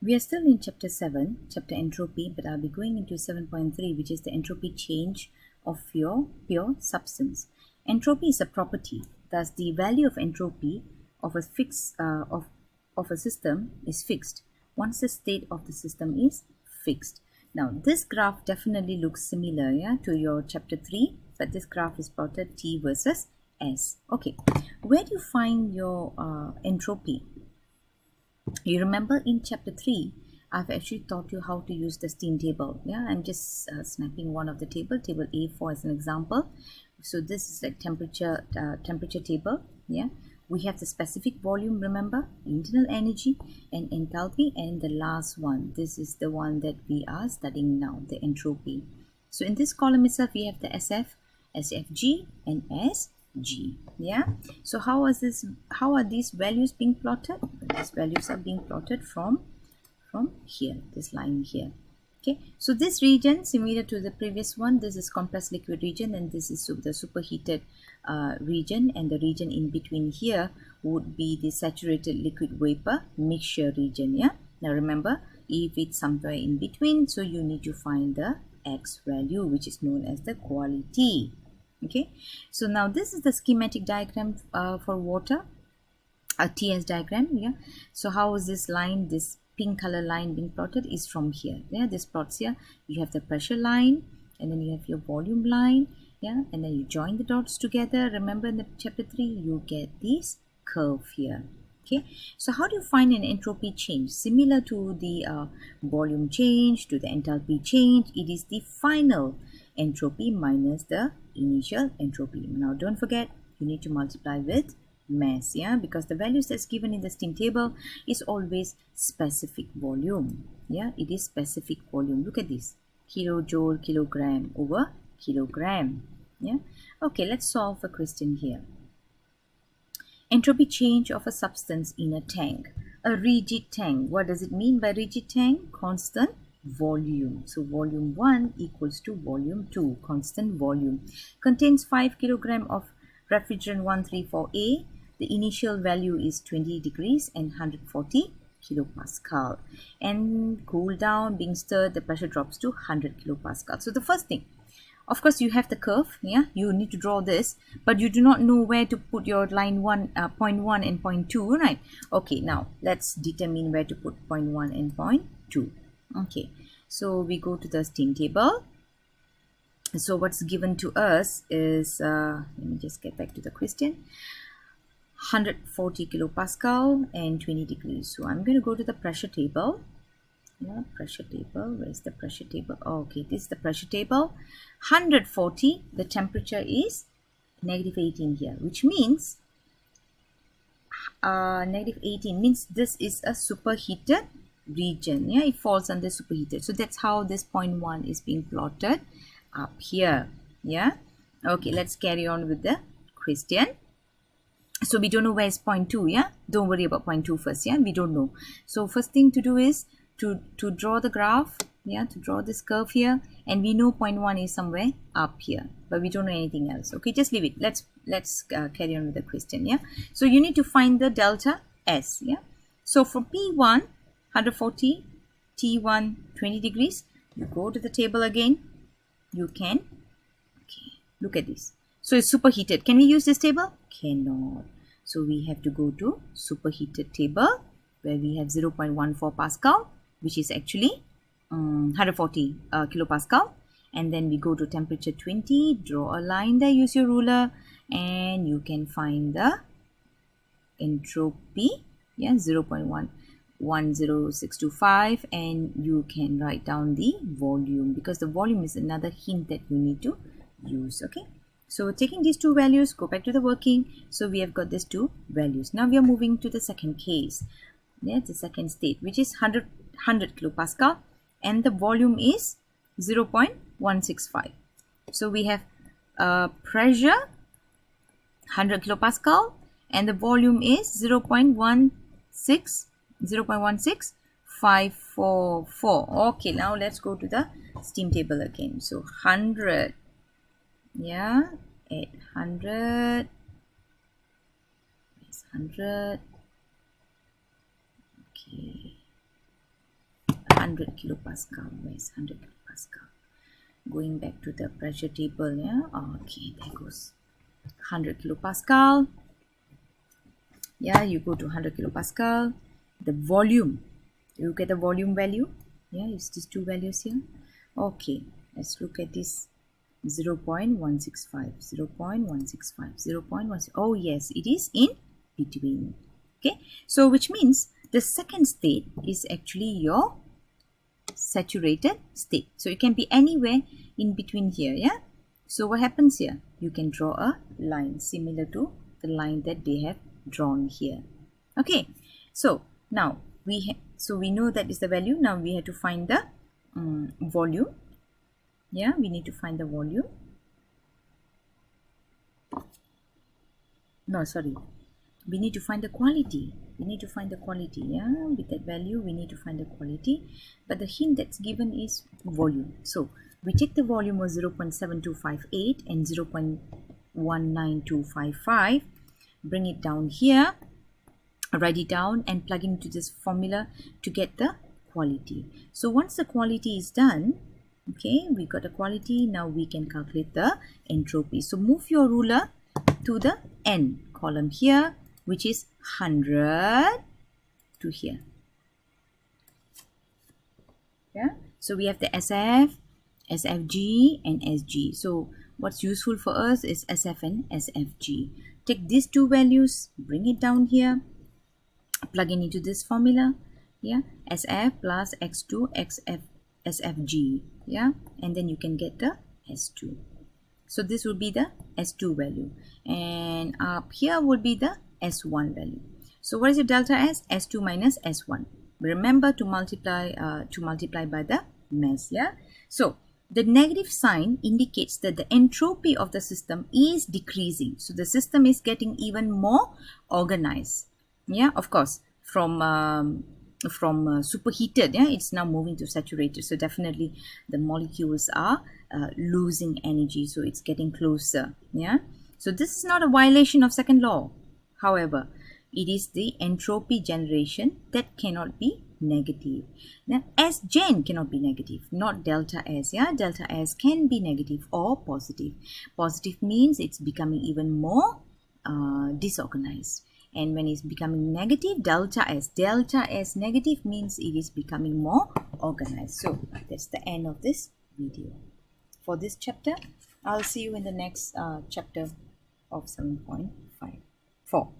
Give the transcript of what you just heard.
We are still in chapter 7, chapter entropy, but I'll be going into 7.3, which is the entropy change of your pure substance. Entropy is a property. Thus, the value of entropy of a system is fixed once the state of the system is fixed. Now, this graph definitely looks similar, to your chapter 3, but this graph is plotted T versus S. Okay, where do you find your entropy? You remember in chapter 3, I've actually taught you how to use the steam table. I'm just snapping one of the table A4 as an example. So this is the temperature table. We have the specific volume, remember, internal energy and enthalpy, and the last one, this is the one that we are studying now, the entropy. So in this column itself, we have the SF, SFG and SG. So how are these values being plotted? These values are being plotted from here, this line here. Okay, so this region, similar to the previous one, this is compressed liquid region, and this is the superheated region, and the region in between here would be the saturated liquid vapor mixture region. Now remember, if it's somewhere in between, so you need to find the X value, which is known as the quality. Okay, so now this is the schematic diagram for water, a TS diagram. So how is this line, this pink color line being plotted is from here. This plots here, you have the pressure line, and then you have your volume line, and then you join the dots together. Remember in the chapter 3, you get this curve here. Okay, so how do you find an entropy change? Similar to the volume change, to the enthalpy change, it is the final entropy minus the initial entropy. Now don't forget, you need to multiply with mass, because the values that's given in the steam table is always specific volume. It is specific volume. Look at this, kilojoule kilogram over kilogram. Okay, let's solve a question here. Entropy change of a substance in a tank, a rigid tank. What does it mean by rigid tank? Constant volume. So volume 1 equals to volume 2, constant volume. Contains 5 kilogram of refrigerant 134A. The initial value is 20 degrees and 140 kilopascal. And cool down, being stirred, the pressure drops to 100 kilopascal. So the first thing, of course, you have the curve. You need to draw this, but you do not know where to put your line point 1 and point 2, right? Okay, now let's determine where to put point 1 and point 2. Okay, so we go to the steam table. So what's given to us is, let me just get back to the question, 140 kilopascal and 20 degrees. So I'm going to go to the pressure table. Pressure table, where's the pressure table? Okay, this is the pressure table. 140, the temperature is negative 18 here, which means negative 18 means this is a superheated region. It falls under superheated. So that's how this point 1 is being plotted up here. Okay, let's carry on with the question. So we don't know where is point 2. Don't worry about point 2 first. We don't know. So first thing to do is to draw the graph, to draw this curve here, and we know point 1 is somewhere up here, but we don't know anything else. Okay, just leave it. Let's carry on with the question. So you need to find the delta S. So for P1 140, T1 20 degrees, you go to the table again. You can, okay, look at this. So it's superheated. Can we use this table? Cannot. So we have to go to superheated table, where we have 0.14 Pascal, which is actually 140 kilopascal. And then we go to temperature 20, draw a line there, use your ruler, and you can find the entropy, 0.10625, and you can write down the volume, because the volume is another hint that you need to use. Okay, so taking these two values, go back to the working. So we have got these two values. Now we are moving to the second case. The second state, which is 100 kilopascal, and the volume is 0.165. So we have pressure 100 kilopascal, and the volume is 0.16544. Okay, now let's go to the steam table again. So 100, 800, 100. Okay, 100 kilopascal. Where's 100 kilopascal? Going back to the pressure table, yeah. Okay, there goes 100 kilopascal. Yeah, you go to 100 kilopascal. The volume, you get the volume value. Yeah, it's these two values here. Okay, let's look at this. 0.165, 0.165, 0.1. Oh yes, it is in between. Okay, so which means the second state is actually your saturated state. So it can be anywhere in between here. Yeah, so what happens here? You can draw a line similar to the line that they have drawn here. Okay, so now we know that is the value. Now we have to find the volume. Yeah, we need to find the volume. No, sorry. We need to find the quality. We need to find the quality. Yeah, with that value, we need to find the quality. But the hint that's given is volume. So we take the volume of 0.7258 and 0.19255. Bring it down here. Write it down and plug into this formula to get the quality. So once the quality is done, okay, we got the quality. Now we can calculate the entropy. So move your ruler to the N column here, which is 100 to here. Yeah, so we have the SF, SFG and SG. So what's useful for us is SF and SFG. Take these two values, bring it down here, plug in into this formula. Yeah, SF plus X2 XF SFG. Yeah, and then you can get the S2. So this will be the S2 value, and up here would be the S1 value. So what is your delta S? S2 minus S1. Remember to multiply by the mass. Yeah. So the negative sign indicates that the entropy of the system is decreasing. So the system is getting even more organized. Yeah, of course, from superheated, yeah, it's now moving to saturated. So definitely the molecules are losing energy. So it's getting closer. Yeah. So this is not a violation of second law. However, it is the entropy generation that cannot be negative. Now, Sgen cannot be negative, not delta S. Yeah, delta S can be negative or positive. Positive means it's becoming even more disorganized. And when it's becoming negative, delta S negative means it is becoming more organized. So that's the end of this video. For this chapter, I'll see you in the next chapter of 7.4.